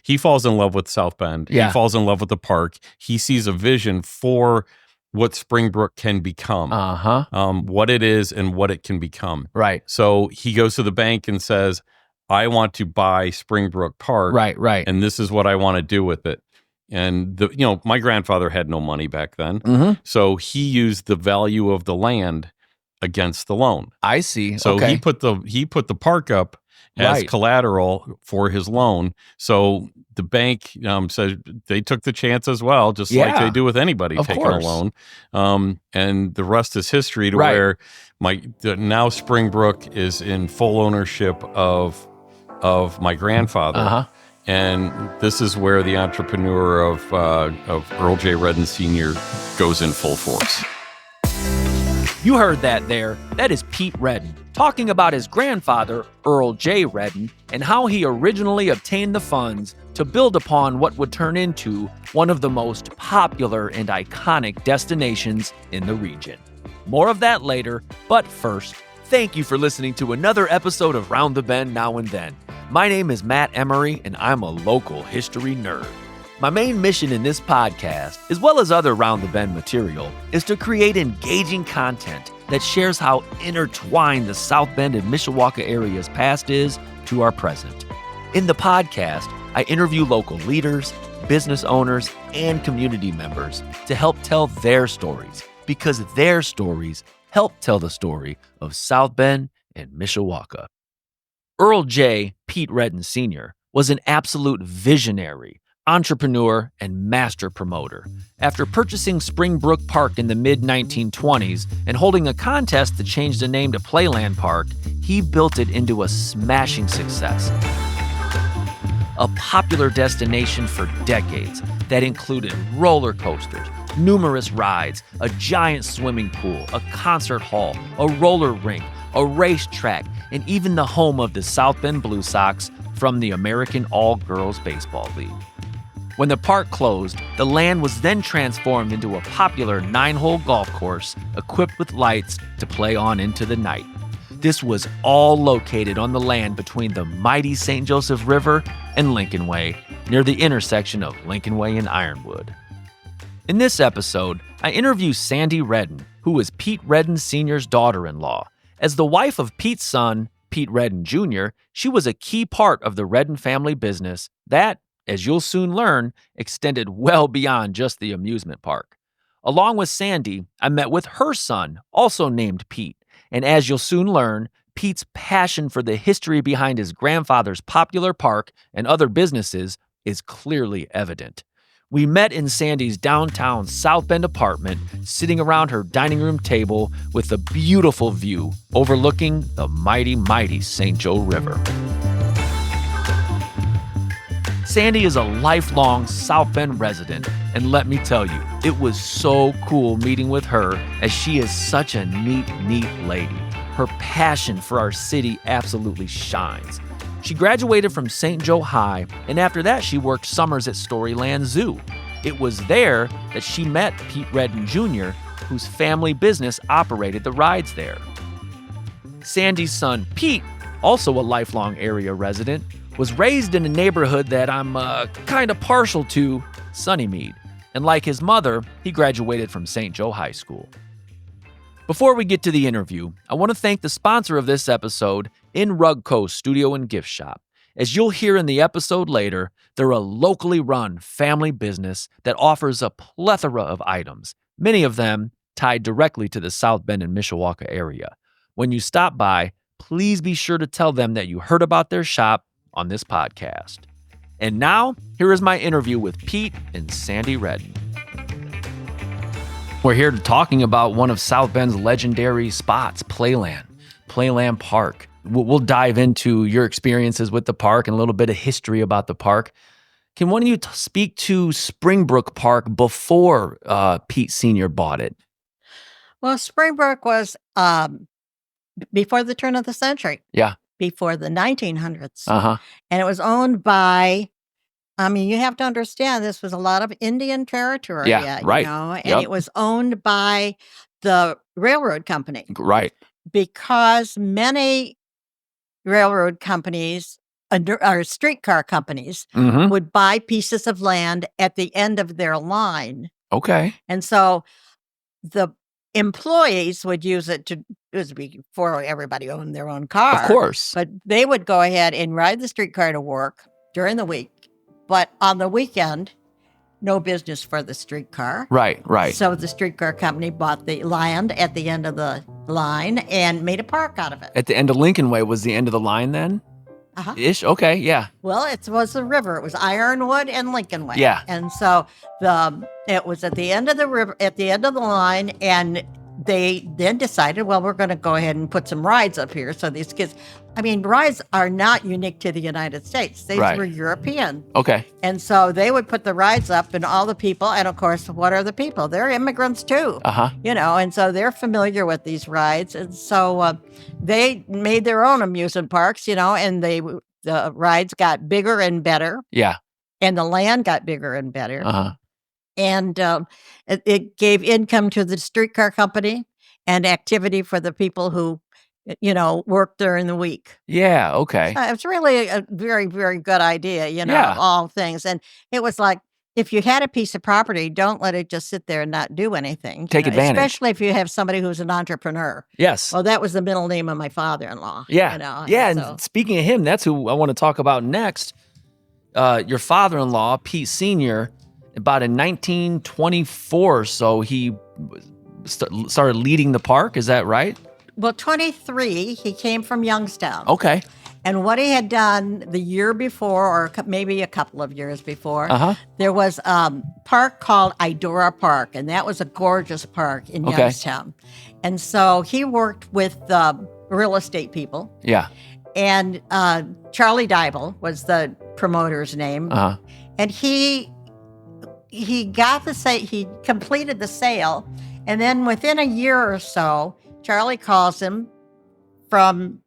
he falls in love with South Bend. Yeah. He falls in love with the park. He sees a vision for what Springbrook can become, what it is and what it can become. Right. So he goes to the bank and says, I want to buy Springbrook Park. Right. And this is what I want to do with it. And my grandfather had no money back then. So he used the value of the land against the loan. I see. So okay. he put the park up as collateral for his loan. So the bank said they took the chance as well, just like they do with anybody taking a loan. And the rest is history to where now Springbrook is in full ownership of my grandfather. And this is where the entrepreneur of Earl J. Redden Sr. goes in full force. You heard that there. That is Pete Redden talking about his grandfather, Earl J. Redden, and how he originally obtained the funds to build upon what would turn into one of the most popular and iconic destinations in the region. More of that later, but first, thank you for listening to another episode of Round the Bend Now and Then. My name is Matt Emery, and I'm a local history nerd. My main mission in this podcast, as well as other Round the Bend material, is to create engaging content that shares how intertwined the South Bend and Mishawaka area's past is to our present. In the podcast, I interview local leaders, business owners, and community members to help tell their stories, because their stories help tell the story of South Bend and Mishawaka. Earl J. Pete Redden Sr. was an absolute visionary, entrepreneur, and master promoter. After purchasing Springbrook Park in the mid-1920s and holding a contest to change the name to Playland Park, he built it into a smashing success. A popular destination for decades that included roller coasters, numerous rides, a giant swimming pool, a concert hall, a roller rink, a racetrack, and even the home of the South Bend Blue Sox from the American All-Girls Baseball League. When the park closed, the land was then transformed into a popular 9-hole golf course equipped with lights to play on into the night. This was all located on the land between the mighty St. Joseph River and Lincolnway, near the intersection of Lincolnway and Ironwood. In this episode, I interview Sandy Redden, who is Pete Redden Sr.'s daughter-in-law. As the wife of Pete's son, Pete Redden Jr., she was a key part of the Redden family business that, as you'll soon learn, extended well beyond just the amusement park. Along with Sandy, I met with her son, also named Pete, and as you'll soon learn, Pete's passion for the history behind his grandfather's popular park and other businesses is clearly evident. We met in Sandy's downtown South Bend apartment, sitting around her dining room table with a beautiful view overlooking the mighty, mighty St. Joe River. Sandy is a lifelong South Bend resident, and let me tell you, it was so cool meeting with her as she is such a neat lady. Her passion for our city absolutely shines. She graduated from St. Joe High, and after that she worked summers at Storyland Zoo. It was there that she met Pete Redden Jr., whose family business operated the rides there. Sandy's son, Pete, also a lifelong area resident, was raised in a neighborhood that I'm kind of partial to, Sunnymead, and like his mother, he graduated from St. Joe High School. Before we get to the interview, I want to thank the sponsor of this episode, In Rug Co. Studio and Gift Shop. As you'll hear in the episode later, they're a locally run family business that offers a plethora of items, many of them tied directly to the South Bend and Mishawaka area. When you stop by, please be sure to tell them that you heard about their shop on this podcast. And now, here is my interview with Pete and Sandy Redden. We're here talking about one of South Bend's legendary spots, Playland Park. We'll dive into your experiences with the park and a little bit of history about the park. Can one of you speak to Springbrook Park before Pete Sr. bought it? Well, Springbrook was before the turn of the century. Yeah. Before the 1900s. Uh-huh. And it was owned by, you have to understand, this was a lot of Indian territory. Yeah, right. And it was owned by the railroad company. Right. Because many railroad companies or streetcar companies would buy pieces of land at the end of their line. Okay. And so the employees would use it was before everybody owned their own car. Of course. But they would go ahead and ride the streetcar to work during the week. But on the weekend, no business for the streetcar. Right. So the streetcar company bought the land at the end of the line and made a park out of it. At the end of Lincolnway was the end of the line then? Ish? Okay, yeah. Well, it was the river. It was Ironwood and Lincolnway. Yeah. And so it was at the end of the river, at the end of the line, and they then decided, well, we're going to go ahead and put some rides up here. So these kids, rides are not unique to the United States. They were European. Okay. And so they would put the rides up, and all the people, and of course, what are the people? They're immigrants too. And so they're familiar with these rides. And so they made their own amusement parks, and the rides got bigger and better. Yeah. And the land got bigger and better. And it gave income to the streetcar company and activity for the people who, worked during the week. Yeah, okay. It's really a very, very good idea, all things. And it was like, if you had a piece of property, don't let it just sit there and not do anything. Take advantage. Especially if you have somebody who's an entrepreneur. Yes. Well, that was the middle name of my father-in-law. Yeah. And speaking of him, that's who I want to talk about next. Your father-in-law, Pete Sr., about in 1924, so he started leading the park. Is that right? Well, 23, he came from Youngstown. Okay. And what he had done the year before, or maybe a couple of years before, there was a park called Idora Park, and that was a gorgeous park in Youngstown. And so he worked with real estate people. Yeah. And Charlie Dybel was the promoter's name. And he got he completed the sale, and then within a year or so, Charlie calls him from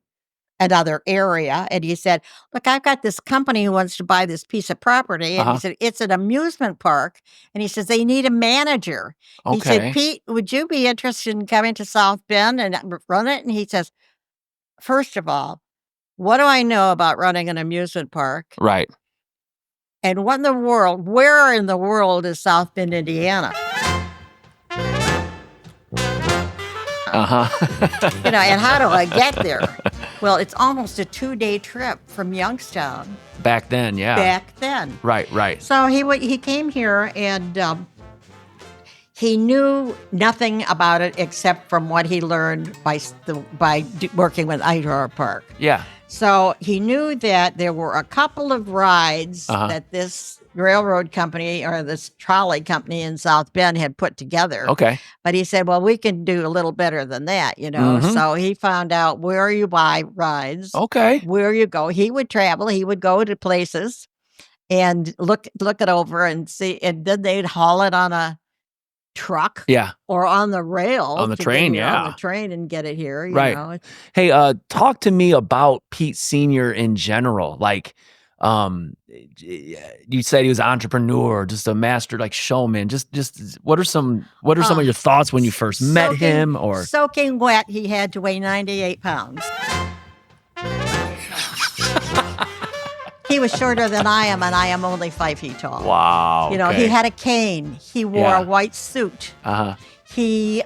another area, and he said, look, I've got this company who wants to buy this piece of property. And he said, it's an amusement park. And he says, they need a manager. He said, Pete, would you be interested in coming to South Bend and run it? And he says, first of all, what do I know about running an amusement park? Right. And where in the world is South Bend, Indiana? And how do I get there? Well, it's almost a 2-day trip from Youngstown. Back then, yeah. Back then. Right. So he came here, and he knew nothing about it except from what he learned by working with Idora Park. Yeah. So he knew that there were a couple of rides that this railroad company or this trolley company in South Bend had put together. Okay. But he said, well, we can do a little better than that, So he found out where you buy rides. Okay. Where you go. He would travel. He would go to places and look it over and see. And then they'd haul it on a truck, or on the rail, on the train, on the train, and get it here. Right. Hey, talk to me about Pete Sr. in general. Like, you said he was an entrepreneur, just a master, like showman. Just what are some of your thoughts when you first met him? Or soaking wet, he had to weigh 98 pounds. He was shorter than I am, and I am only 5 feet tall. Wow. He had a cane. He wore a white suit. He,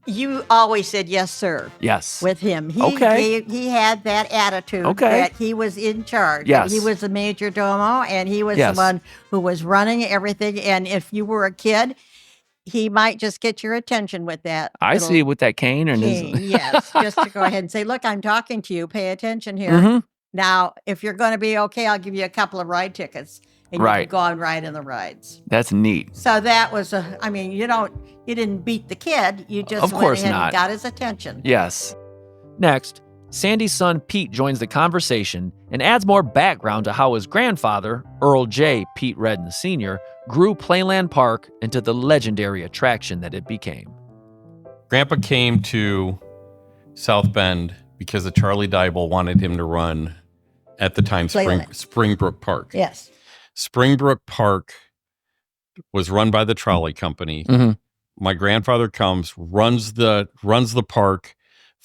you always said yes, sir. Yes. With him. He had that attitude that he was in charge. Yes. He was the major domo, and he was the one who was running everything. And if you were a kid, he might just get your attention with that. I see, with that cane. Yes, just to go ahead and say, look, I'm talking to you. Pay attention here. Now, if you're going to be okay, I'll give you a couple of ride tickets. And you can go and ride in the rides. That's neat. So that was you didn't beat the kid. You just went ahead and got his attention. Yes. Next, Sandy's son Pete joins the conversation and adds more background to how his grandfather, Earl J. Pete Redden Sr., grew Playland Park into the legendary attraction that it became. Grandpa came to South Bend because the Charlie Dybel wanted him to run, at the time, Springbrook Park. Yes. Springbrook Park was run by the trolley company. My grandfather comes, runs the park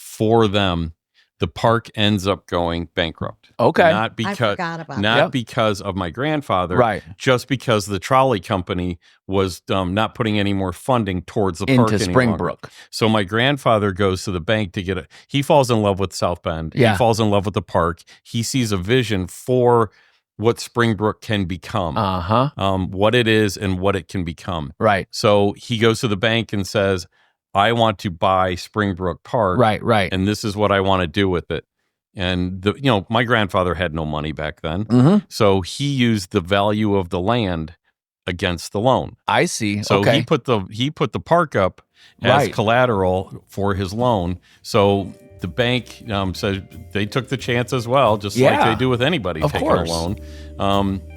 for them, the park ends up going bankrupt. Okay. Not because of my grandfather, right? Just because the trolley company was not putting any more funding towards the park into Springbrook. So my grandfather goes to the bank to get it. He falls in love with South Bend. Yeah. He falls in love with the park. He sees a vision for what Springbrook can become, what it is and what it can become. Right. So he goes to the bank and says, I want to buy Springbrook Park. Right. And this is what I want to do with it. And my grandfather had no money back then. So he used the value of the land against the loan. I see. So he put the park up as collateral for his loan. So the bank said they took the chance as well, just like they do with anybody taking a loan.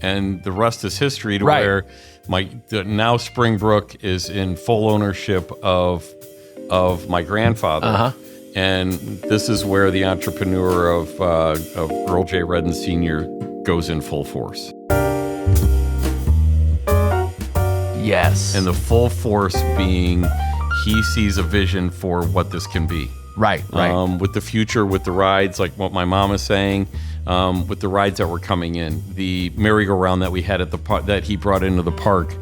And the rest is history to where now Springbrook is in full ownership of my grandfather. And this is where the entrepreneur of Earl J. Redden Sr. goes in full force. Yes. And the full force being he sees a vision for what this can be. Right. With the future, with the rides, like what my mom is saying, with the rides that were coming in, the merry-go-round that we had at the park that he brought into the park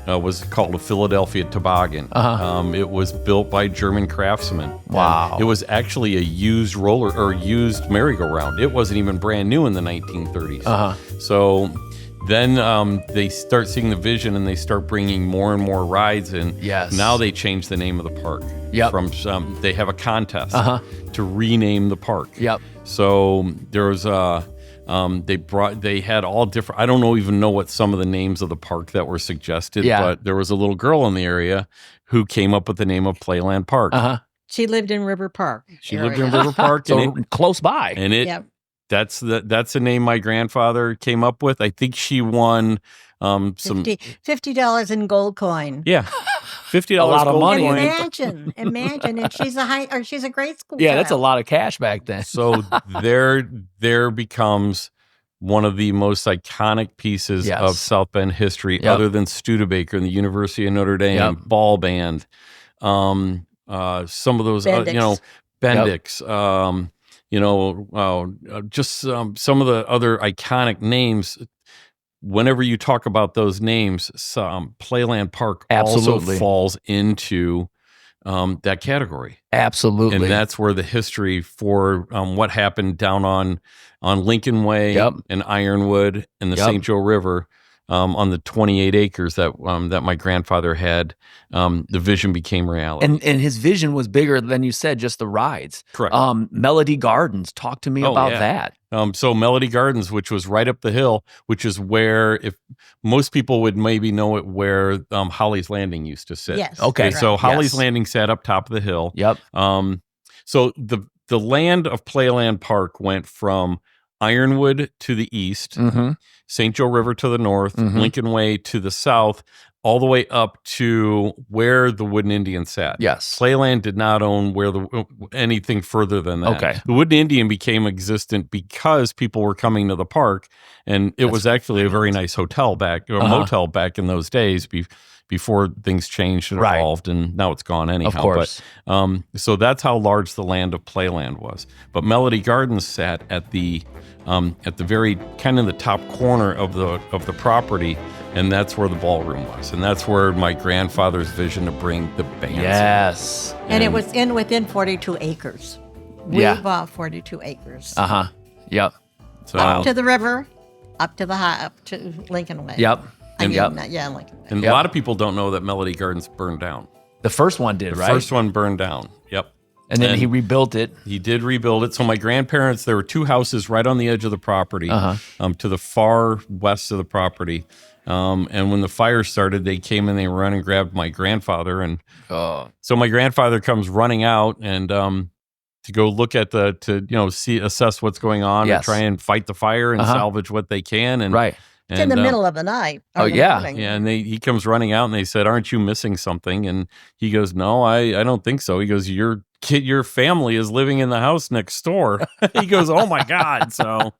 was called a Philadelphia Toboggan. It was built by German craftsmen. Wow! It was actually a used used merry-go-round. It wasn't even brand new in the 1930s. So then they start seeing the vision and they start bringing more and more rides in. Yes. Now they change the name of the park. Yep. They have a contest to rename the park. Yep. So there was they had all different. I don't even know what some of the names of the park that were suggested. Yeah. But there was a little girl in the area who came up with the name of Playland Park. She lived in River Park. She lived in River Park, so close by. And that's the name my grandfather came up with. I think she won some $50 in gold coin. Yeah, $50. A lot of money. Imagine, and she's a grade school. Yeah, child. that's a lot of cash back then. So there becomes one of the most iconic pieces of South Bend history, other than Studebaker and the University of Notre Dame ball band. Some of those, Bendix. Just some of the other iconic names. Whenever you talk about those names, Playland Park also falls into that category. Absolutely. And that's where the history for what happened down on Lincolnway and Ironwood and the St. Joe River on the 28 acres that my grandfather had, the vision became reality. And his vision was bigger than you said, just the rides. Correct. Melody Gardens. Talk to me about that. So Melody Gardens, which was right up the hill, which is where, if most people would maybe know it, where Holly's Landing used to sit. Yes. Okay. So Holly's Landing sat up top of the hill. Yep. So the land of Playland Park went from Ironwood to the east, St. Joe River to the north, Lincolnway to the south, all the way up to where the Wooden Indian sat. Yes. Playland did not own anything further than that. Okay. The Wooden Indian became existent because people were coming to the park, and it was actually a very nice hotel motel back in those days before things changed and evolved, and now it's gone anyhow. Of course. But, so that's how large the land of Playland was. But Melody Gardens sat at the very kind of the top corner of the property, and that's where the ballroom was, and that's where my grandfather's vision to bring the bands. Yes. And it was within 42 acres. We bought 42 acres. Yep. So, up to the river, up to Lincolnway. Yep. Lincolnway. And a lot of people don't know that Melody Gardens burned down. The first one did, right? The first one burned down. Yep. And then he rebuilt it. He did rebuild it. So my grandparents, there were two houses right on the edge of the property, to the far west of the property. And when the fire started, they came and they ran and grabbed my grandfather. And so my grandfather comes running out and to go look at assess what's going on and try and fight the fire and salvage what they can. And it's in the middle of the night. Morning. Yeah. And he comes running out and they said, "Aren't you missing something?" And he goes, "No, I don't think so." He goes, Your family is living in the house next door." He goes, "Oh my God." So,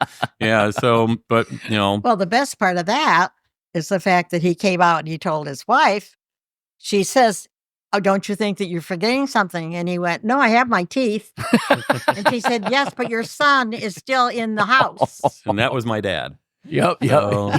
but Well, the best part of that is the fact that he came out and he told his wife, she says, oh, don't you think that you're forgetting something? And he went, no, I have my teeth. And she said, yes, but your son is still in the house. And that was my dad. Yep.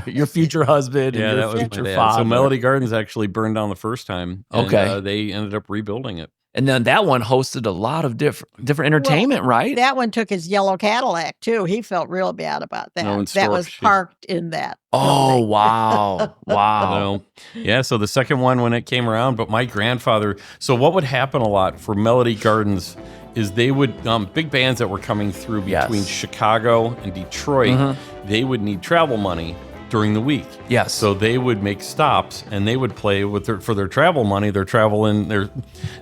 Your future husband and your future father. So Melody Gardens actually burned down the first time. And, they ended up rebuilding it. And then that one hosted a lot of different entertainment, right? That one took his yellow Cadillac, too. He felt real bad about that. That was parked in that. Oh, building. Wow. Wow. So the second one when it came around, but my grandfather, so what would happen a lot for Melody Gardens is they would, big bands that were coming through between Chicago and Detroit, they would need travel money during the week. Yes. So they would make stops and they would play with for their travel money, their travel and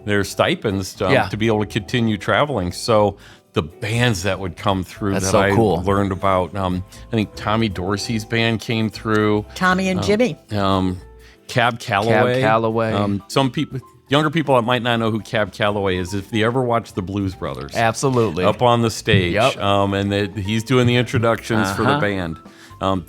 their stipends to be able to continue traveling. So the bands that would come through learned about, I think Tommy Dorsey's band came through. Tommy and Jimmy. Cab Calloway. Some people, younger people that might not know who Cab Calloway is, if they ever watch the Blues Brothers. Absolutely. Up on the stage. Yep. And he's doing the introductions for the band.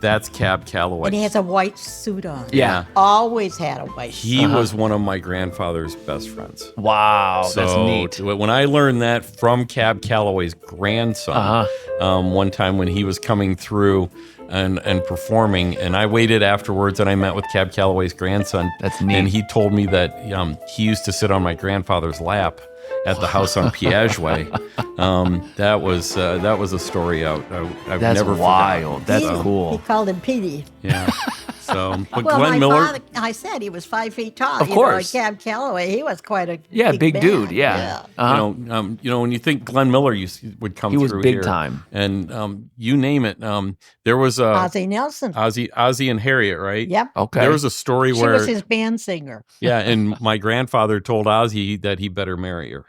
That's Cab Calloway. And he has a white suit on. Yeah. Always had a white suit. He was one of my grandfather's best friends. Wow, that's neat. When I learned that from Cab Calloway's grandson, one time when he was coming through and performing, and I waited afterwards and I met with Cab Calloway's grandson. That's neat. And he told me that he used to sit on my grandfather's lap at the house on Piaget. That was a story I've never wild. forgotten. That's cool. He called him Petey. Yeah. So, but well, Glenn Miller. Father, I said he was 5 feet tall. Of course. Cab Calloway, he was quite a big man. dude. Yeah. When you think Glenn Miller would come through, he was big here, time, and you name it. There was Ozzie Nelson, Ozzie and Harriet, right? Yep. Okay. There was a story she where was his band singer. Yeah, and my grandfather told Ozzie that he better marry her.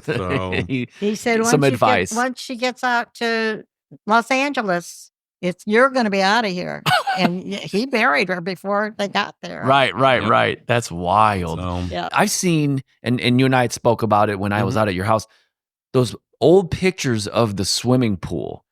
So, he said, some advice. Once she gets out to Los Angeles, you're going to be out of here. And he buried her before they got there. Right. That's wild. So, I've seen, and you and I had spoke about it when I was out at your house, those old pictures of the swimming pool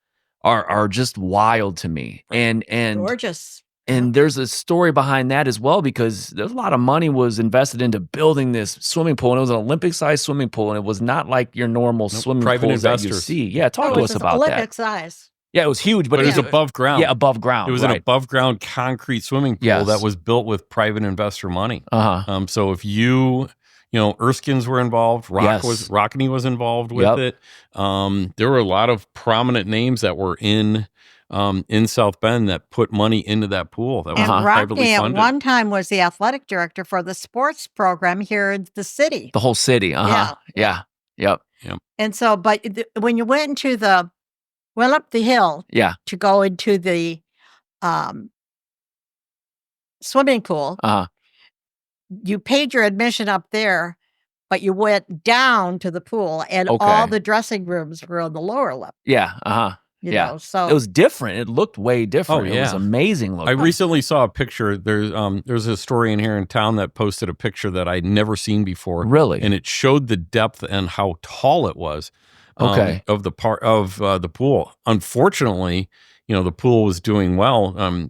are just wild to me. And gorgeous. And there's a story behind that as well, because there's a lot of money was invested into building this swimming pool, and it was an Olympic-sized swimming pool, and it was not like your normal swimming pools that you see. Yeah, talk to us about that. Olympic size. Yeah, it was huge, but it was above ground. Yeah, above ground. It was an above ground concrete swimming pool that was built with private investor money. So if Erskine's were involved, Rockney was involved with it. There were a lot of prominent names that were in South Bend that put money into that pool. That was privately funded. At one time was the athletic director for the sports program here in the city. The whole city. Yeah. Yep. And so, but when you went into went up the hill to go into the swimming pool, you paid your admission up there, but you went down to the pool, and all the dressing rooms were on the lower level. You know, so it was different. It looked way different. Oh, yeah. It was amazing looking. I recently saw a picture. There's a historian here in town that posted a picture that I'd never seen before. Really? And it showed the depth and how tall it was. Of the pool. Unfortunately, the pool was doing well and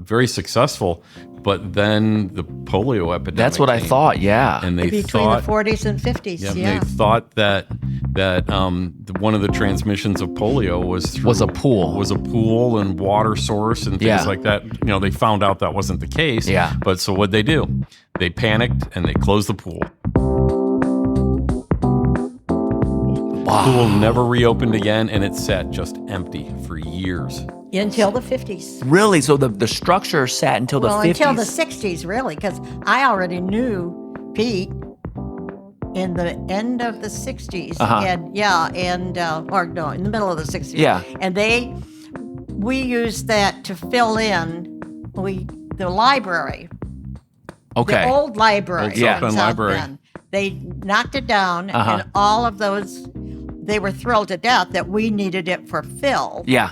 very successful, but then the polio epidemic. That's what I thought. Yeah, and between the 40s and 50s. They thought that one of the transmissions of polio was a pool and water source and things like that. They found out that wasn't the case. Yeah. But so what'd they do? They panicked and they closed the pool. The pool never reopened again, and it sat just empty for years. Until the 50s. Really? So the structure sat until the 50s? Until the 60s, really, because I already knew Pete in the end of the 60s. In the middle of the 60s. Yeah. And we used that to fill in the library. Okay. The old library. Library. They knocked it down, and all of those, they were thrilled to death that we needed it for fill. Yeah.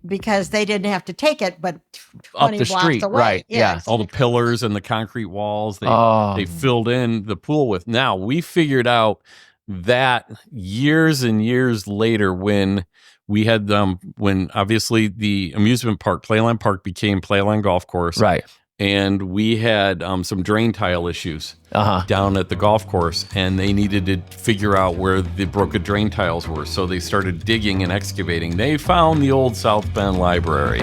Because they didn't have to take it, but 20 up the blocks street, away. right? Yeah. All the pillars and the concrete walls, they filled in the pool with. Now, we figured out that years and years later when we had when obviously the amusement park, Playland Park, became Playland Golf Course. Right. and we had some drain tile issues down at the golf course, and they needed to figure out where the broken drain tiles were. So they started digging and excavating. They found the old South Bend Library.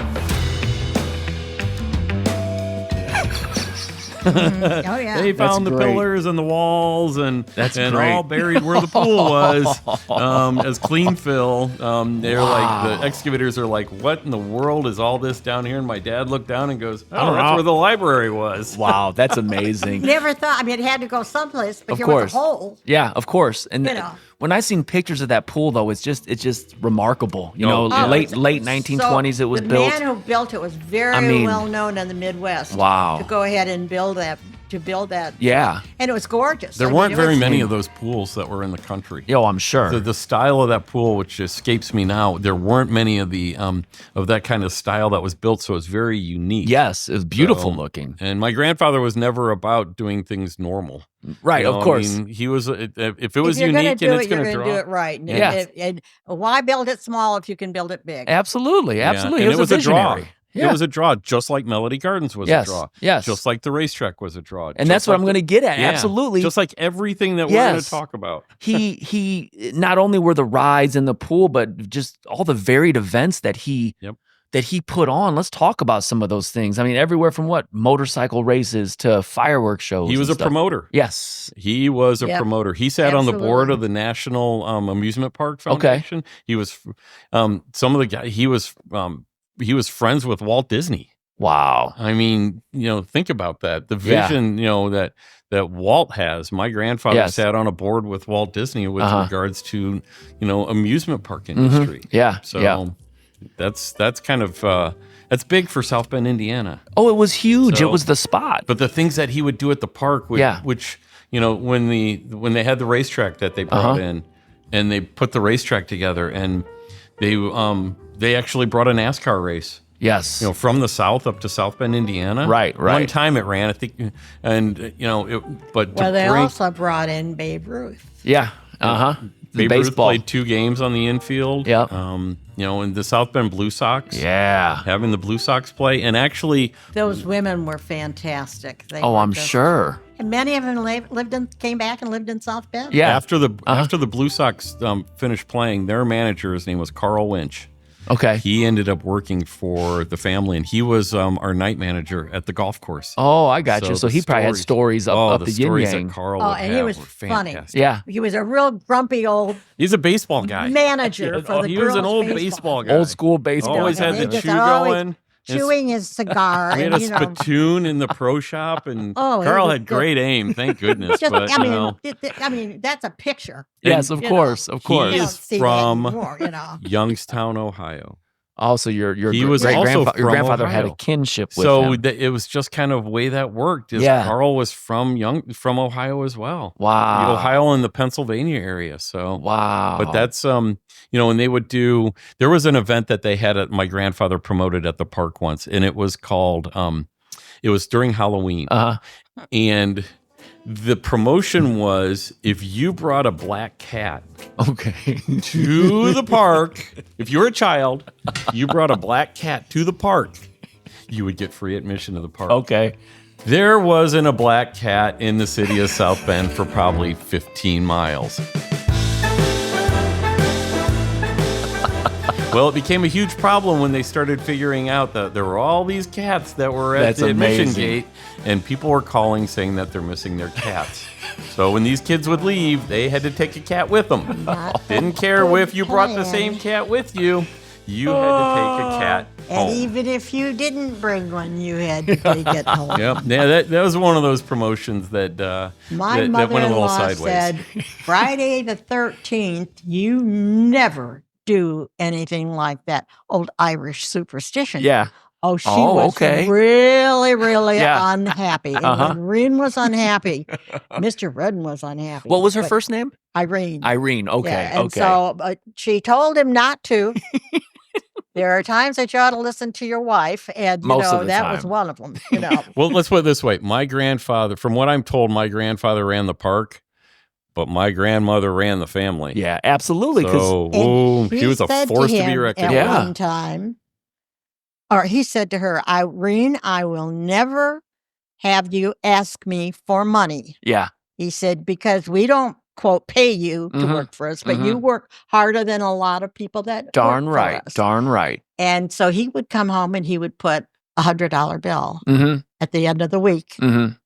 Oh yeah, they found the pillars and the walls and all buried where the pool was as clean fill. They're like, the excavators are like, what in the world is all this down here? And my dad looked down and goes, that's where the library was. Wow, that's amazing. Never thought. I mean, it had to go someplace, but here was a hole. Yeah, of course. And when I seen pictures of that pool, though, it's just remarkable. You know, late 1920s it was built. The man who built it was very well known in the Midwest. Wow. To go ahead and build that. Yeah. And it was gorgeous. There weren't very many of those pools that were in the country. Oh, I'm sure. The style of that pool, which escapes me now, there weren't many of the of that kind of style that was built, so it's very unique. Yes, it was beautiful looking. And my grandfather was never about doing things normal. Right, of course. I mean, he was, if it was unique and it's going to draw. Do it right. Yes. And why build it small if you can build it big? Absolutely. Yeah. It was a visionary. It was a draw, just like Melody Gardens was a draw. Yes. Just like the racetrack was a draw. And that's what I'm going to get at. Yeah. Absolutely. Just like everything that we're going to talk about. He not only were the rides in the pool, but just all the varied events that he put on. Let's talk about some of those things. I mean, everywhere from motorcycle races to fireworks shows. He was a promoter. Yes. He was a promoter. He sat on the board of the National Amusement Park Foundation. Okay. He was some of the guys. He was friends with Walt Disney. Wow. I mean, think about that. The vision, that Walt has. My grandfather sat on a board with Walt Disney with regards to, amusement park industry. Yeah. So that's kind of that's big for South Bend, Indiana. Oh, it was huge. It was the spot. But the things that he would do at the park, which when they had the racetrack that they brought in, and they put the racetrack together, and they actually brought a NASCAR race. Yes. From the south up to South Bend, Indiana. Right. One time it ran, I think, and they also brought in Babe Ruth. Yeah. Babe Ruth played 2 games on the infield. Yeah. And the South Bend Blue Sox. Yeah. Having the Blue Sox play, and actually those women were fantastic. I'm sure. And many of them came back and lived in South Bend. Yeah. After the Blue Sox finished playing, their manager, his name was Carl Winch. Okay. He ended up working for the family, and he was our night manager at the golf course. Oh, I got you. So he probably had stories up the yin yang. That Carl and he was funny. Yeah. He was a real grumpy old. He's a baseball guy. Manager for the He girls' was an old baseball guy. Old school baseball. Always had the chew going. Chewing his cigar. He had a spittoon in the pro shop, and Carl had great aim, thank goodness. I mean, that's a picture. Yes, of course. He is from Youngstown, Ohio. Also, your grandfather had a kinship with him. So it was just kind of the way that worked. Carl was from Ohio as well. Wow. The Ohio and the Pennsylvania area. So wow. But that's and they would do. There was an event that they had my grandfather promoted at the park once, and it was called. It was during Halloween, and the promotion was if you brought a black cat to the park, if you were a child, you brought a black cat to the park, you would get free admission to the park. Okay. There wasn't a black cat in the city of South Bend for probably 15 miles. Well, it became a huge problem when they started figuring out that there were all these cats that were at the admission gate, and people were calling saying that they're missing their cats. So when these kids would leave, they had to take a cat with them. Didn't care if you brought the same cat with you. You had to take a cat home. And even if you didn't bring one, you had to take it home. Yep. Yeah, that was one of those promotions that My that went a little sideways. Said, Friday the 13th, you never do anything like that. Old Irish superstition. Yeah. Oh, she was really, really unhappy. And when Irene was unhappy, Mr. Redden was unhappy. What was her first name? Irene. Irene. Okay. Yeah, and so she told him not to. There are times that you ought to listen to your wife, and that was one of them. Well, let's put it this way: my grandfather, from what I'm told, my grandfather ran the park, but my grandmother ran the family. Yeah, absolutely. So, she was a force to be reckoned with. At one time, or he said to her, Irene, I will never have you ask me for money. Yeah. He said, because we don't, quote, pay you to work for us, but you work harder than a lot of people that Darn work right. for us. Darn right. And so he would come home and he would put $100 bill at the end of the week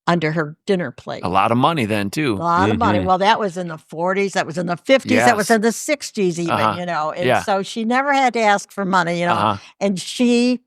under her dinner plate. A lot of money then, too. A lot of money. Well, that was in the 40s. That was in the 50s. Yes. That was in the 60s even, you know. And so she never had to ask for money, you know. And she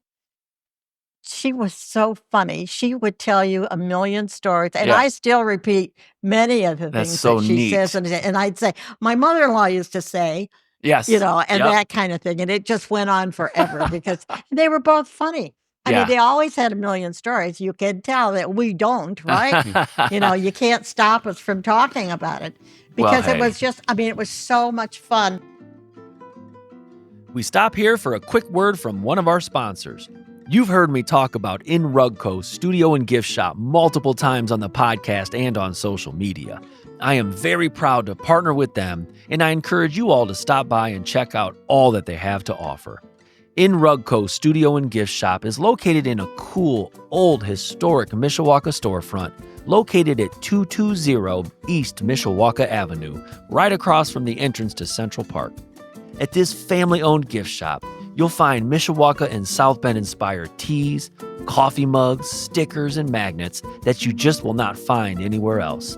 was so funny. She would tell you a million stories. And I still repeat many of the things that she says. And I'd say, my mother-in-law used to say, yes, you know, and that kind of thing. And it just went on forever because they were both funny. I mean, they always had a million stories. You can tell that we don't, right? You know, you can't stop us from talking about it because it was just, I mean, it was so much fun. We stop here for a quick word from one of our sponsors. You've heard me talk about In Rugco Studio and Gift Shop multiple times on the podcast and on social media. I am very proud to partner with them, and I encourage you all to stop by and check out all that they have to offer. In Rugco Studio and Gift Shop is located in a cool, old, historic Mishawaka storefront located at 220 East Mishawaka Avenue, right across from the entrance to Central Park. At this family-owned gift shop, you'll find Mishawaka and South Bend-inspired teas, coffee mugs, stickers, and magnets that you just will not find anywhere else.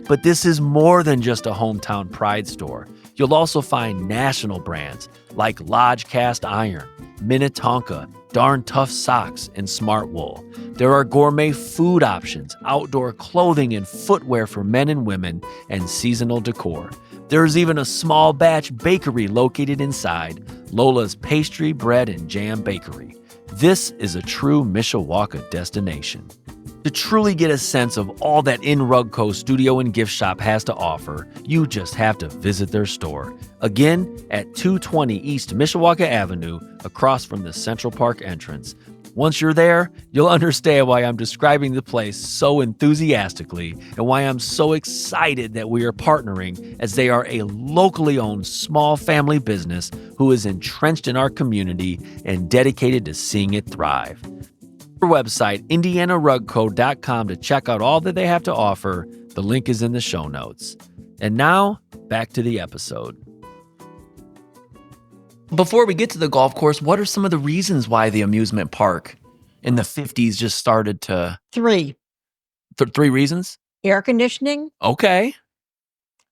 But this is more than just a hometown pride store. You'll also find national brands like Lodge Cast Iron, Minnetonka, Darn Tough Socks, and Smart Wool. There are gourmet food options, outdoor clothing and footwear for men and women, and seasonal decor. There's even a small batch bakery located inside, Lola's Pastry, Bread, and Jam Bakery. This is a true Mishawaka destination. To truly get a sense of all that In Rugco Studio and Gift Shop has to offer, you just have to visit their store. Again, at 220 East Mishawaka Avenue, across from the Central Park entrance. Once you're there, you'll understand why I'm describing the place so enthusiastically and why I'm so excited that we are partnering, as they are a locally owned small family business who is entrenched in our community and dedicated to seeing it thrive. Our website, indianarugco.com, to check out all that they have to offer. The link is in the show notes. And now, back to the episode. Before we get to the golf course, what are some of the reasons why the amusement park in the 50s just started to... Three reasons? Air conditioning. Okay.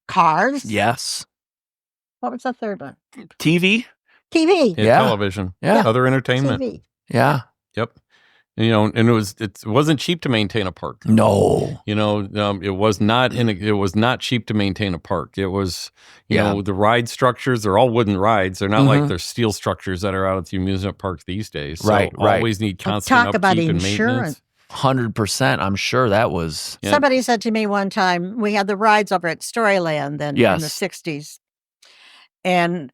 Cars. Yes. What was the third one? TV. Yeah. Television. Yeah. Other entertainment. TV. Yeah. Yep. You know, and it wasn't cheap to maintain a park. No. You know, it was not cheap to maintain a park. It was, you know, the ride structures, they're all wooden rides. They're not like they're steel structures that are out at the amusement park these days. So right. always need constant upkeep and maintenance. 100%. I'm sure that was... Yeah. Somebody said to me one time, we had the rides over at Storyland then in the 60s. And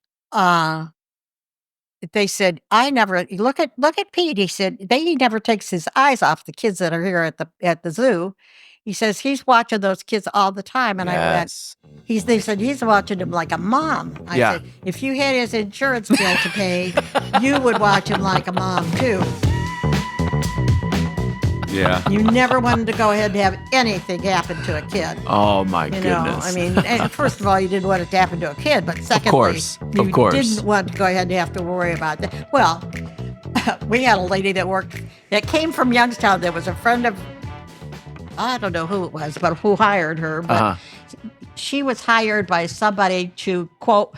they said, I never look at Pete. He said, he never takes his eyes off the kids that are here at the zoo. He says he's watching those kids all the time. And I went, they said he's watching them like a mom. I said, if you had his insurance bill to pay, you would watch him like a mom too. Yeah. You never wanted to go ahead and have anything happen to a kid. Oh, my goodness. I mean, first of all, you didn't want it to happen to a kid, but secondly, you didn't want to go ahead and have to worry about that. Well, we had a lady that came from Youngstown that was a friend of, I don't know who it was, but who hired her. But she was hired by somebody to, quote,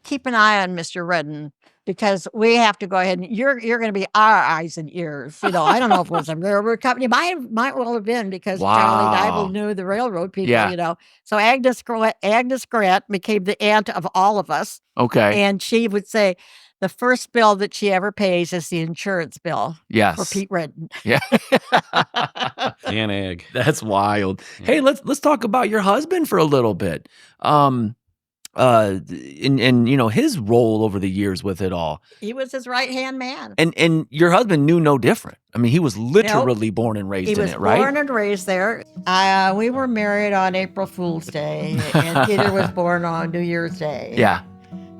keep an eye on Mr. Redden, because we have to go ahead and you're going to be our eyes and ears. You know, I don't know if it was a railroad company. Might well have been, because Charlie Dybel knew the railroad people, you know. So Agnes Grant became the aunt of all of us. Okay. And she would say the first bill that she ever pays is the insurance bill for Pete Redden. Yeah. And egg. That's wild. Yeah. Hey, let's talk about your husband for a little bit. And you know, his role over the years with it all. He was his right-hand man. And your husband knew no different. I mean, he was literally born and raised in it, right? He was born and raised there. We were married on April Fool's Day, and Peter was born on New Year's Day. Yeah.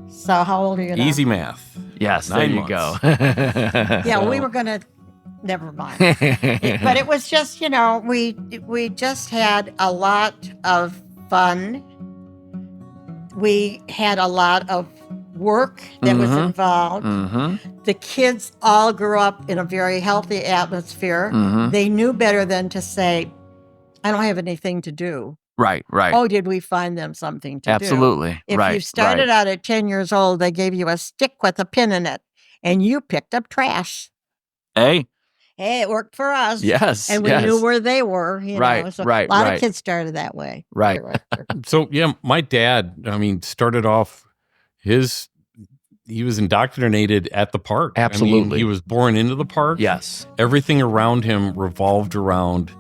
So how old are you now? Easy math. Yes, 9 there you months. go. Yeah, we were going to never mind. But it was just, we just had a lot of fun. We had a lot of work that was involved. The kids all grew up in a very healthy atmosphere. They knew better than to say, I don't have anything to do. Right. Oh, did we find them something to do? Absolutely. If you started out at 10 years old, they gave you a stick with a pin in it, and you picked up trash. Hey, it worked for us. Yes. And we knew where they were. So a lot of kids started that way. Right. So, my dad, started off he was indoctrinated at the park. Absolutely. He was born into the park. Yes. Everything around him revolved around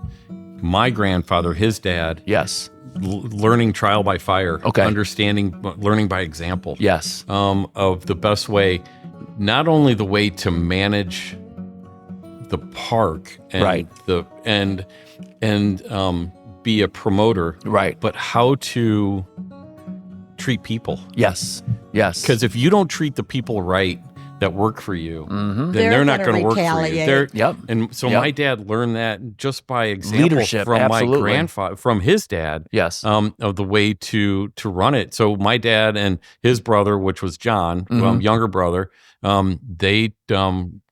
my grandfather, his dad. Yes. Learning trial by fire. Okay. Learning by example. Yes. Of the best way, not only the way to manage the park and be a promoter, right, but how to treat people. Yes. Because if you don't treat the people right that work for you, then they're not going to work for you. And so my dad learned that just by example leadership, from absolutely. My grandfather, from his dad. Yes. Of the way to run it. So my dad and his brother, which was John, younger brother, they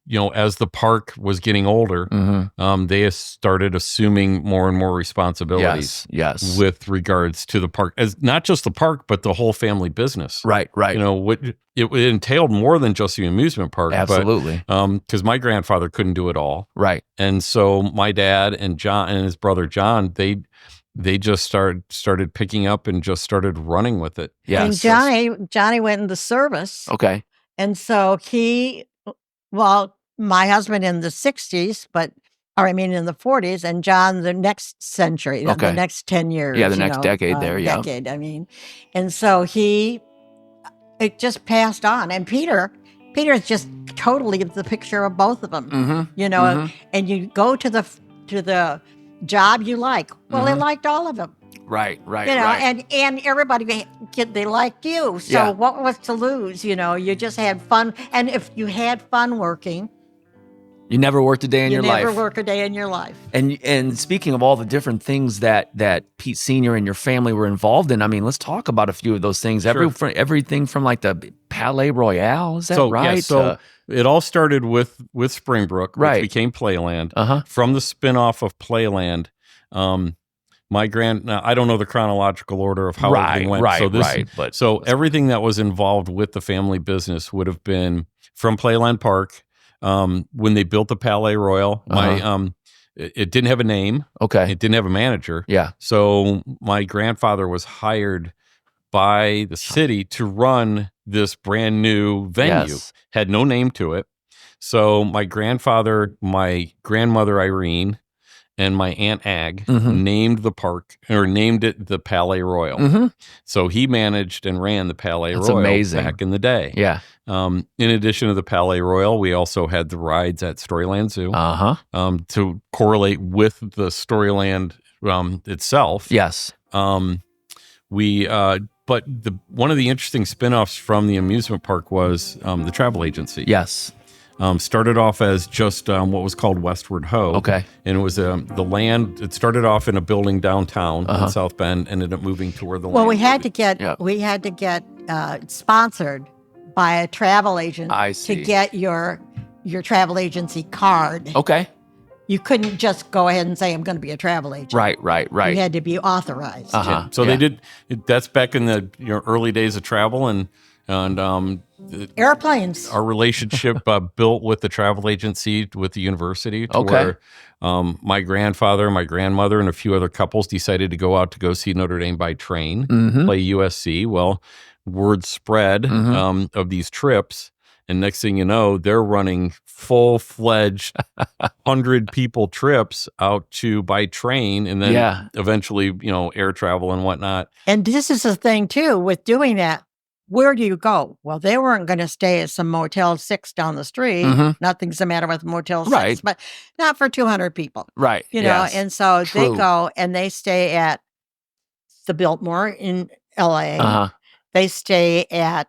as the park was getting older, they started assuming more and more responsibilities. Yes. With regards to the park, as not just the park, but the whole family business. Right. It entailed more than just the amusement park. Absolutely. Because my grandfather couldn't do it all. Right. And so my dad and John and his brother John, they just started picking up and just started running with it. Yes. And Johnny went into service. Okay. And so my husband in the 60s, in the 40s, and John the next century, the next 10 years. Yeah, the next decade there, yeah. Decade, And so it just passed on. And Peter's just totally the picture of both of them, and you go to the job you like. Well, they liked all of them. Right. And everybody, they liked you. So what was to lose? You just had fun. And if you had fun working, you never worked a day in your life. You never work a day in your life. And speaking of all the different things that Pete Sr. and your family were involved in, let's talk about a few of those things. Sure. Everything from like the Palais Royale, is that right? Yeah, so it all started with Springbrook, which became Playland. From the spinoff of Playland, now, I don't know the chronological order of how everything went. So everything that was involved with the family business would have been from Playland Park. When they built the Palais Royal, it didn't have a name. Okay. It didn't have a manager. Yeah. So my grandfather was hired by the city to run this brand new venue. Yes. Had no name to it. So my grandfather, my grandmother Irene, and my Aunt Ag named the park, or named it the Palais Royal. So he managed and ran the Palais Royal back in the day. Yeah. In addition to the Palais Royal, we also had the rides at Storyland Zoo to correlate with the Storyland itself. Yes. But one of the interesting spinoffs from the amusement park was the travel agency. Yes. Started off as just what was called Westward Ho. Okay. And it was the land. It started off in a building downtown in South Bend, ended up moving to where the land. Well, we had to get sponsored by a travel agent to get your travel agency card. Okay. You couldn't just go ahead and say, I'm going to be a travel agent. Right. You had to be authorized. So they did. That's back in the early days of travel, and airplanes. Our relationship built with the travel agency, with the university, to where my grandfather, my grandmother, and a few other couples decided to go out to go see Notre Dame by train, play USC. Well, word spread of these trips, and next thing you know, they're running full-fledged 100-people trips out to by train, and then eventually, air travel and whatnot. And this is the thing too with doing that. Where do you go? Well, they weren't going to stay at some Motel 6 down the street. Nothing's the matter with Motel 6, but not for 200 people. Right. And so they go and they stay at the Biltmore in LA. They stay at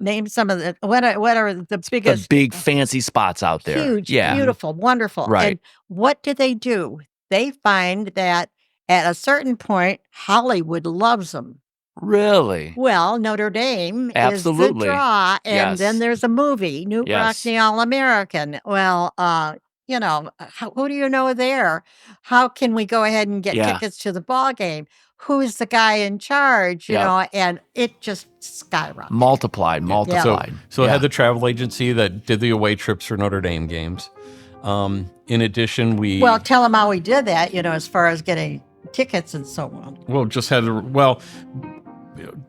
name some of the what are the biggest, the big fancy spots out there? Huge, beautiful, wonderful. Right. And what do? They find that at a certain point, Hollywood loves them. Really? Well, Notre Dame Absolutely. is the draw, and then there's a movie, Newt Rockne All-American. Well, who do you know there? How can we go ahead and get tickets to the ball game? Who's the guy in charge? You know, and it just skyrocketed. Multiplied. So it had the travel agency that did the away trips for Notre Dame games. In addition, Well, tell them how we did that, as far as getting tickets and so on.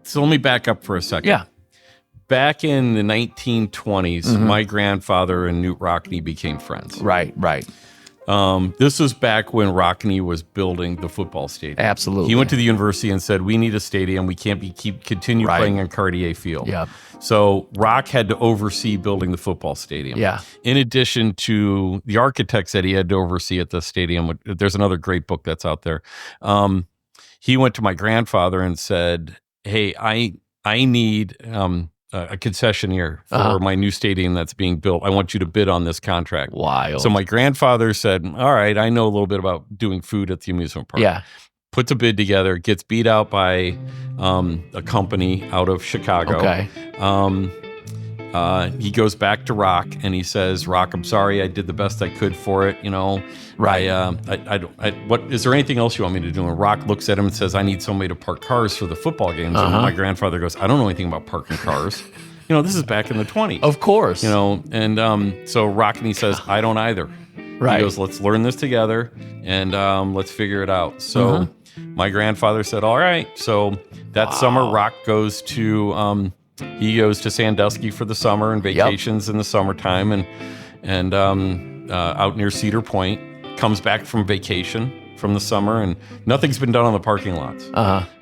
So let me back up for a second. Yeah. Back in the 1920s, my grandfather and Newt Rockne became friends. Right. This was back when Rockne was building the football stadium. Absolutely. He went to the university and said, "We need a stadium. We can't continue playing on Cartier Field." Yeah. So Rock had to oversee building the football stadium. Yeah. In addition to the architects that he had to oversee at the stadium, there's another great book that's out there. He went to my grandfather and said, "Hey, I need a concessionaire for my new stadium that's being built. I want you to bid on this contract." Wild. So my grandfather said, "All right, I know a little bit about doing food at the amusement park." Yeah. Puts a bid together, gets beat out by a company out of Chicago. Okay. He goes back to Rock and he says, "Rock, I'm sorry, I did the best I could for it. Right. What is there anything else you want me to do?" And Rock looks at him and says, "I need somebody to park cars for the football games." And my grandfather goes, "I don't know anything about parking cars." This is back in the 20s. Of course. And so Rockne says, "I don't either." Right. He goes, "Let's learn this together and let's figure it out." So my grandfather said, "All right." So that summer, Rock goes to Sandusky for the summer and vacations in the summertime, and out near Cedar Point. Comes back from vacation from the summer, and nothing's been done on the parking lots.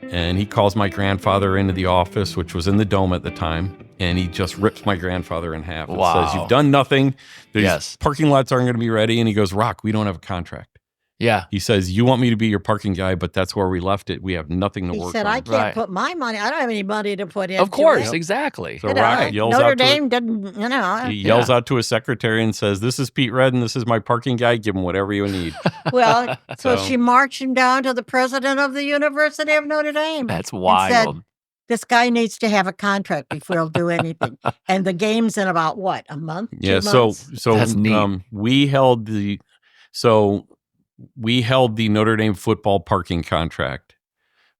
And he calls my grandfather into the office, which was in the Dome at the time, and he just rips my grandfather in half and says, "You've done nothing. These parking lots aren't going to be ready." And he goes, "Rock, we don't have a contract." Yeah. He says, "You want me to be your parking guy, but that's where we left it. We have nothing to work on." He said, "I can't put my money. I don't have any money to put in." Of course, exactly. So Rock yells out Notre Dame didn't, He yells out to his secretary and says, "This is Pete Redden. This is my parking guy. Give him whatever you need." Well, so she marched him down to the president of the University of Notre Dame. That's wild. And said, "This guy needs to have a contract before he'll do anything." And the game's in about what, a month? Yeah. 2 months? So that's neat. We held the Notre Dame football parking contract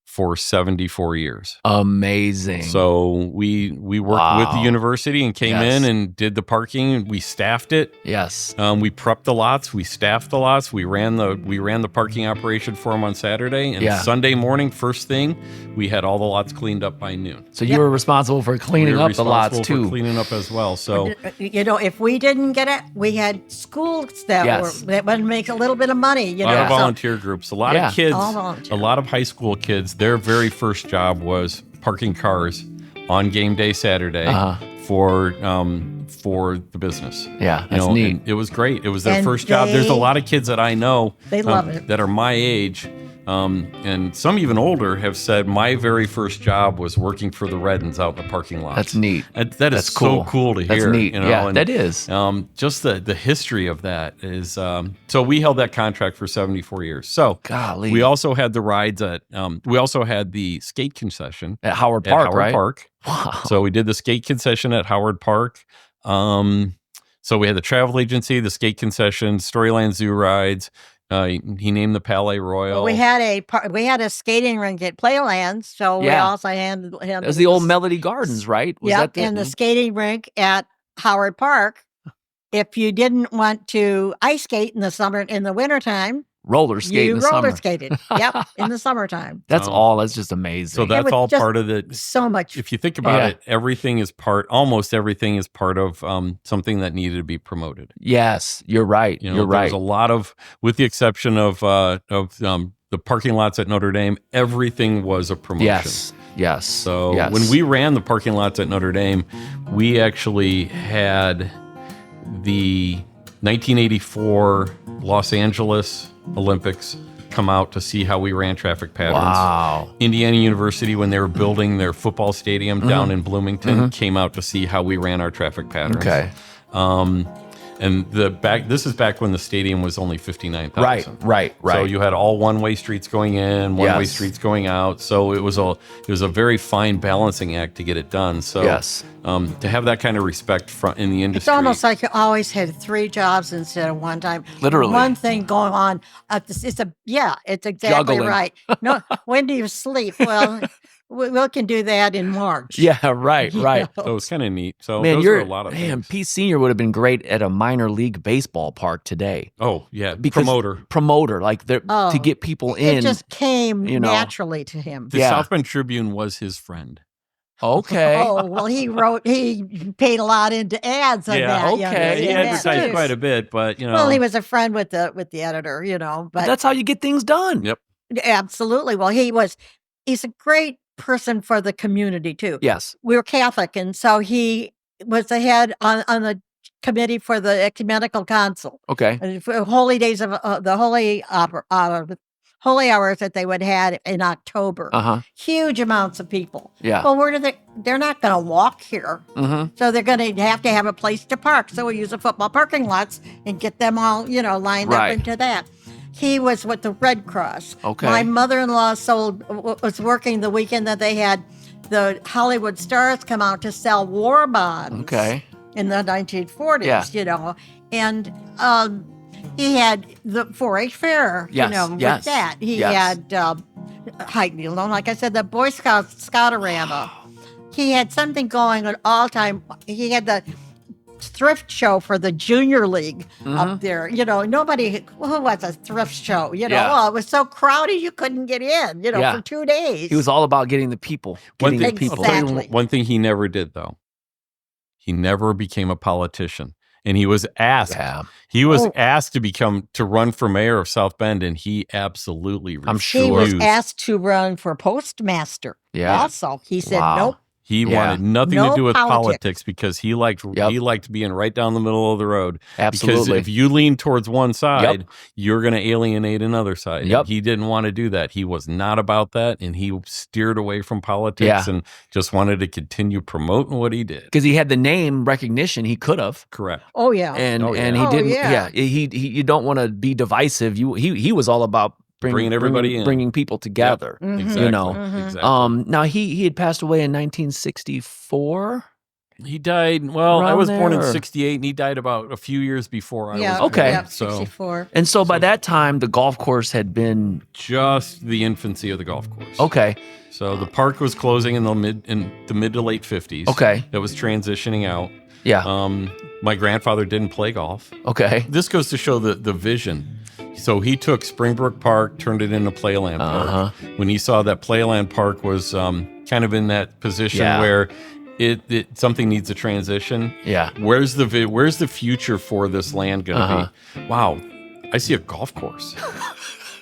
for 74 years. Amazing. So we worked with the university and came in and did the parking. We staffed it. Yes. We prepped the lots. We staffed the lots. We ran the parking operation for them on Saturday. And Sunday morning, first thing, we had all the lots cleaned up by noon. So you were responsible for cleaning up the lots too. For cleaning up as well. So if we didn't get it, we had schools that would make a little bit of money. A lot of volunteer groups. A lot of kids. A lot of high school kids. Their very first job was parking cars on game day Saturday for the business. Yeah, that's neat. It was great. It was their first job. There's a lot of kids that I know they love it, that are my age, and some even older have said, "My very first job was working for the Reddens out in the parking lot." That's neat. That is cool. So cool to hear. That's neat. And, that is. Just the history of that is. So we held that contract for 74 years. So golly, we also had the rides at. We also had the skate concession at Howard Park. Park. Wow. So we did the skate concession at Howard Park. So we had the travel agency, the skate concession, Storyland Zoo rides. He named the Palais Royal. We had a skating rink at Playland, so we also handled. It was the old Melody Gardens, right? And the skating rink at Howard Park. If you didn't want to ice skate in the summer, in the wintertime, roller skate in the summer. roller skated. Yep, in the summertime. That's all. That's just amazing. So that's all part of the. So much. If you think about it, almost everything is part of something that needed to be promoted. Yes, you're right. You're right. There's a lot of, with the exception of the parking lots at Notre Dame, everything was a promotion. Yes. So when we ran the parking lots at Notre Dame, we actually had the 1984 Los Angeles Olympics come out to see how we ran traffic patterns. Wow. Indiana University, when they were building their football stadium down in Bloomington, came out to see how we ran our traffic patterns. Okay. And this is back when the stadium was only 59,000. Right. So you had all one-way streets going in, one-way streets going out. So it was a very fine balancing act to get it done. So to have that kind of respect in the industry. It's almost like you always had 3 jobs instead of one time. Literally. One thing going on. It's exactly Juggling. right. No, when do you sleep? Well, we can do that in March. Yeah, right. So it was kind of neat. So Man, those are a lot of things. Pete Sr. would have been great at a minor league baseball park today. Oh, yeah. Because promoter, like to get people in. It just came naturally to him. The South Bend Tribune was his friend. Okay. Oh, well, he paid a lot into ads on that. Okay. He advertised quite a bit, but, Well, he was a friend with the editor, but that's how you get things done. Yep. Absolutely. Well, he's a great person for the community, too. Yes. We were Catholic, and so he was the head on the committee for the Ecumenical Council. Okay. For holy days of the holy hours that they would have in October. Huge amounts of people. Yeah. Well, they're not going to walk here. So they're going to have a place to park. So we use the football parking lots and get them all, lined up into that. He was with the Red Cross. Okay. My mother-in-law was working the weekend that they had the Hollywood stars come out to sell war bonds. Okay. In the 1940s, and he had the 4-H fair, with that. He had, like I said, the Boy Scoutorama. He had something going on all time. He had the thrift show for the junior league up there. Who was a thrift show? It was so crowded you couldn't get in, for 2 days. He was all about getting the people. One thing he never did, though. He never became a politician. And he was asked. Yeah. He was asked to run for mayor of South Bend, and he absolutely refused. I'm sure he was asked to run for postmaster. Yeah. Also, he said nope. He wanted nothing to do with politics because he liked being right down the middle of the road. Absolutely. Because if you lean towards one side, you're going to alienate another side. Yep. He didn't want to do that. He was not about that, and he steered away from politics and just wanted to continue promoting what he did. Because he had the name recognition, he could have. Correct. Oh yeah. And he didn't. Yeah. He you don't want to be divisive. He was all about bringing everybody in, bringing people together. Yep. Exactly. Exactly. Now he had passed away in 1964. He died. Well, I was born in '68, and he died about a few years before I was born. Okay. Yeah, 64. And so by that time, the golf course had been just the infancy of the golf course. Okay. So the park was closing in the mid to late 50s. Okay. It was transitioning out. Yeah. My grandfather didn't play golf. Okay. This goes to show the vision. So he took Springbrook Park, turned it into Playland Park. When he saw that Playland Park was kind of in that position where it something needs a transition. Yeah. Where's the future for this land going to be? Wow, I see a golf course.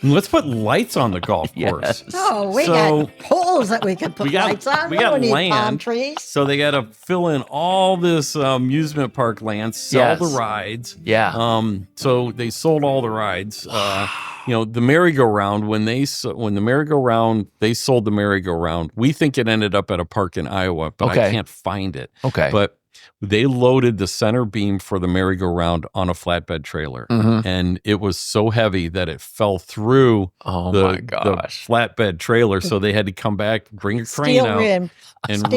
Let's put lights on the golf course. Oh, we got poles that we can put lights on. We got land. Palm trees. So they got to fill in all this amusement park land, sell the rides. Yeah. So they sold all the rides. The merry-go-round, when they sold the merry-go-round, we think it ended up at a park in Iowa, but I can't find it. Okay. But they loaded the center beam for the merry-go-round on a flatbed trailer, and it was so heavy that it fell through the flatbed trailer. So they had to come back, bring a crane out, and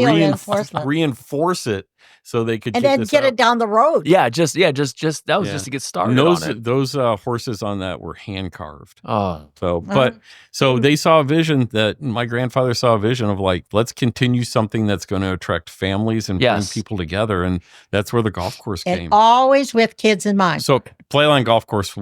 reinforce it so they could get it down the road. Yeah, just that was just to get started. And those horses on that were hand carved. So they saw a vision that my grandfather saw a vision of let's continue something that's going to attract families and bring people together, and that's where the golf course came. Always with kids in mind. So Playland Golf Course,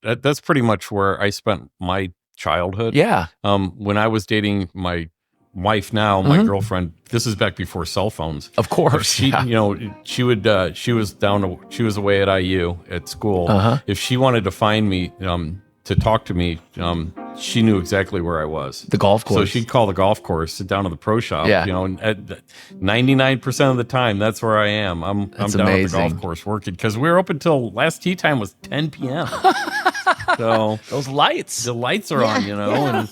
that's pretty much where I spent my childhood. Yeah. When I was dating my wife now, my girlfriend, this is back before cell phones. Of course. She was away at IU at school. If she wanted to find me, to talk to me, she knew exactly where I was. The golf course. So she'd call the golf course, sit down to the pro shop. Yeah. And at 99% of the time, that's where I am. I'm down at the golf course working because we were open till last tee time was 10 p.m. So those lights. The lights are on, and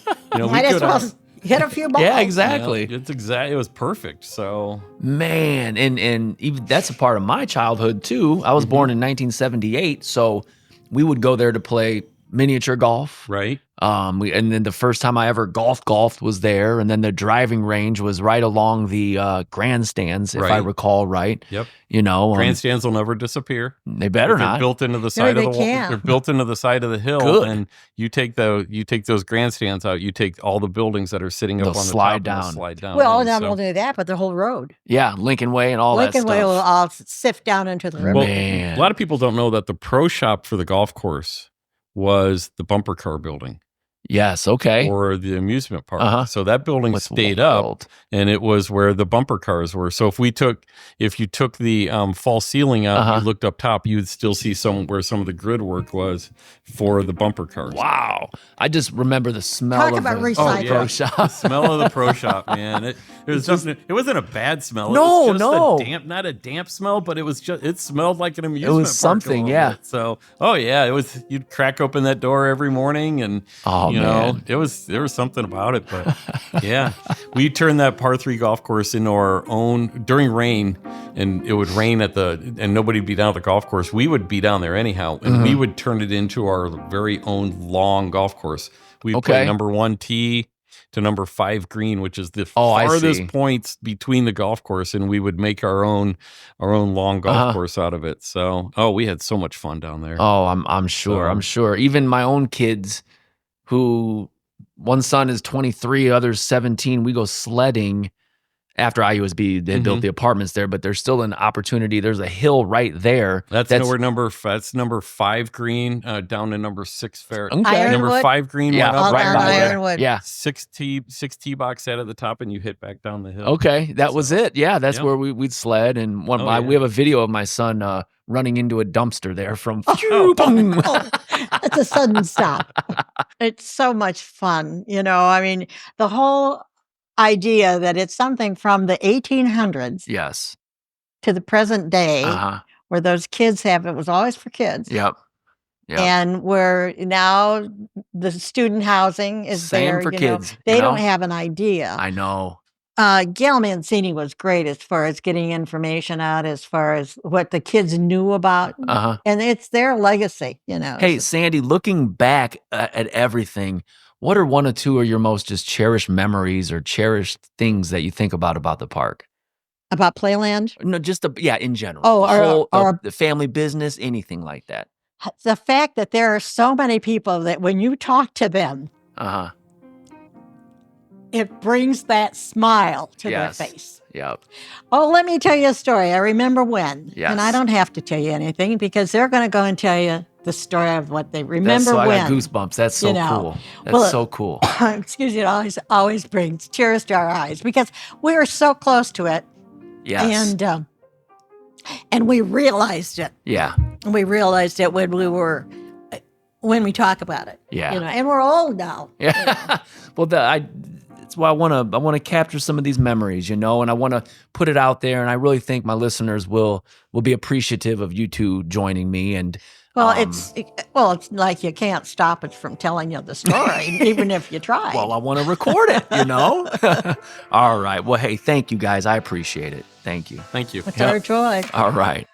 might as well hit a few balls. Yeah, exactly. It was perfect. So man, and even that's a part of my childhood too. I was born in 1978, so we would go there to play miniature golf. Right. And then the first time I ever golfed was there, and then the driving range was right along the grandstands, if I recall right. Yep. Grandstands will never disappear. They better not. They're built into the side of the wall. They're built into the side of the hill. Good. And you take those grandstands out. You take all the buildings that are sitting up on the slide top. Down. Slide down. Well, not only that, but the whole road. Yeah, Lincolnway and all that stuff. Lincolnway will all sift down into the river. Well, a lot of people don't know that the pro shop for the golf course was the bumper car building. Yes, okay. Or the amusement park. So that building stayed up, and it was where the bumper cars were. So if you took the false ceiling out, you looked up top, you would still see where some of the grid work was for the bumper cars. Wow. I just remember the smell of the pro shop. The smell of the pro shop, man. It wasn't a bad smell. No, it was just not a damp smell, but it smelled like an amusement park. It was something, yeah. So, you'd crack open that door every morning, and man. There was something about it, but yeah, we turned that par 3 golf course into our own during rain, and it would rain and nobody'd be down at the golf course. We would be down there anyhow, and we would turn it into our very own long golf course. We would play number 1 tee to number 5 green, which is the farthest points between the golf course, and we would make our own long golf course out of it. So, we had so much fun down there. Oh, I'm sure. I'm sure. Even my own kids, who one son is 23, other's 17. We go sledding after IUSB. They built the apartments there, but there's still an opportunity. There's a hill right there. That's number 5 green down to number 6 fair. Okay. Number 5 green. Yeah, right by Ironwood. Yeah, 6 tee box set at the top, and you hit back down the hill. Okay, that was it. Yeah, that's where we'd sled. And we have a video of my son running into a dumpster there from. It's a sudden stop. It's so much fun. I mean, the whole idea that it's something from the 1800s to the present day where those kids it was always for kids. Yep. And where now the student housing is same there for kids. They don't have an idea. I know. Gail Mancini was great as far as getting information out, as far as what the kids knew about, and it's their legacy, Hey, Sandy, looking back at everything, what are 1 or 2 of your most just cherished memories or cherished things that you think about the park? About Playland? No, just in general. Oh, the family business, anything like that. The fact that there are so many people that when you talk to them, it brings that smile to their face. Yep. Oh, let me tell you a story. I remember when. Yes. And I don't have to tell you anything because they're going to go and tell you the story of what they remember when. I got goosebumps. That's so cool. That's so cool. Excuse me, it always brings tears to our eyes because we were so close to it. Yes. And we realized it. Yeah. We realized it when we talk about it. Yeah. And we're old now. Yeah. Well, that's why I want to capture some of these memories, and I want to put it out there, and I really think my listeners will be appreciative of you two joining me. And it's like you can't stop it from telling you the story, even if you try. Well, I want to record it, All right. Well, hey, thank you guys. I appreciate it. Thank you. Thank you. It's our joy. All right.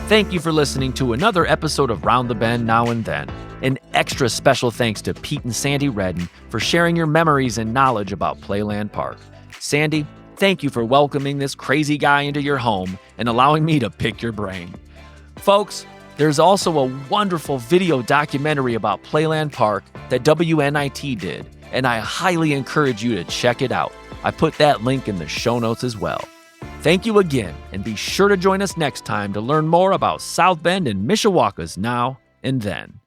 Thank you for listening to another episode of Round the Bend Now and Then. An extra special thanks to Pete and Sandy Redden for sharing your memories and knowledge about Playland Park. Sandy, thank you for welcoming this crazy guy into your home and allowing me to pick your brain. Folks, there's also a wonderful video documentary about Playland Park that WNIT did, and I highly encourage you to check it out. I put that link in the show notes as well. Thank you again, and be sure to join us next time to learn more about South Bend and Mishawaka's Now and Then.